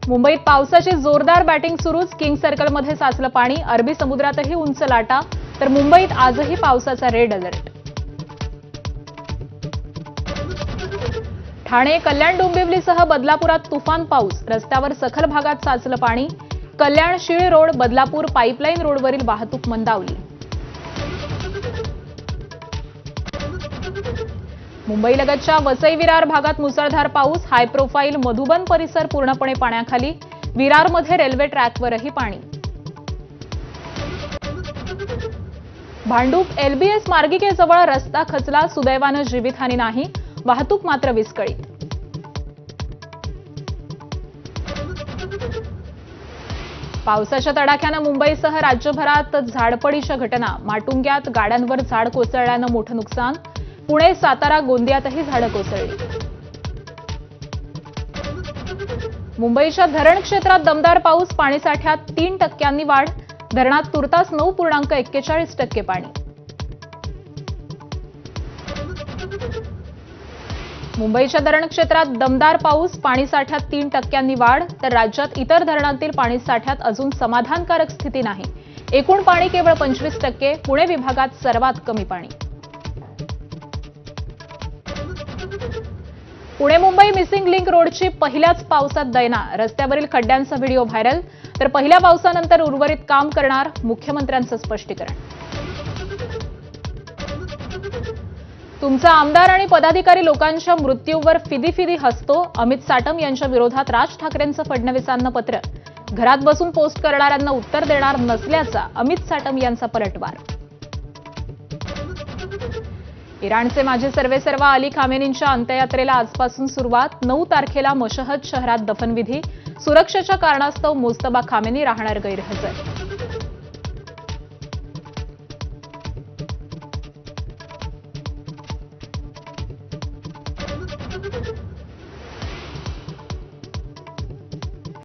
मुंबईत पावसाची जोरदार बॅटिंग सुरूच. किंग सर्कलमध्ये साचलं पाणी. अरबी समुद्रातही उंच लाटा. तर मुंबईत आजही पावसाचा रेड अलर्ट. ठाणे, कल्याण, डोंबिवलीसह बदलापुरात तुफान पाऊस. रस्त्यावर सखल भागात साचलं पाणी. कल्याण, शीळ रोड, बदलापूर पाईपलाईन रोडवरील वाहतूक मंदावली. मुंबईलगतच्या वसई विरार भागात मुसळधार पाऊस. हाय प्रोफाईल मधुबन परिसर पूर्णपणे पाण्याखाली. विरारमध्ये रेल्वे ट्रॅकवरही पाणी. भांडूप एलबीएस मार्गिकेजवळ रस्ता खचला. सुदैवानं जीवितहानी नाही. वाहतूक मात्र विस्कळीत. पावसाच्या तडाख्यानं मुंबईसह राज्यभरात झाडपडीच्या घटना. माटुंग्यात गाड्यांवर झाड कोसळल्यानं मोठं नुकसान. पुणे, सातारा, गोंदियातही झाडं कोसळली. मुंबईच्या धरण क्षेत्रात दमदार पाऊस. पाणीसाठ्यात 3% वाढ. धरणात तुर्तास 9.41% पाणी. मुंबईच्या धरण क्षेत्रात दमदार पाऊस. पाणीसाठ्यात 3% वाढ. तर राज्यात इतर धरणांतील पाणीसाठ्यात अजून समाधानकारक स्थिती नाही. एकूण पाणी केवळ 25%. पुणे विभागात सर्वात कमी पाणी. पुणे मुंबई मिसिंग लिंक रोडची पहिल्याच पावसात दैना. रस्त्यावरील खड्ड्यांचा व्हिडिओ व्हायरल. तर पहिल्या पावसानंतर उर्वरित काम करणार, मुख्यमंत्र्यांचं स्पष्टीकरण. तुमचा आमदार आणि पदाधिकारी लोकांच्या मृत्यूवर फिदी हसतो. अमित साटम यांच्या विरोधात राज ठाकरेंचं फडणवीसांना पत्र. घरात बसून पोस्ट करणाऱ्यांना उत्तर देणार नसल्याचा अमित साटम यांचा पलटवार. इराणचे माजी सर्वेसर्वा अली खामेनींच्या अंत्ययात्रेला आजपासून सुरुवात. 9 तारखेला मशहद शहरात दफनविधी. सुरक्षेच्या कारणास्तव मुजतबा खामेनी राहणार गैरहजर.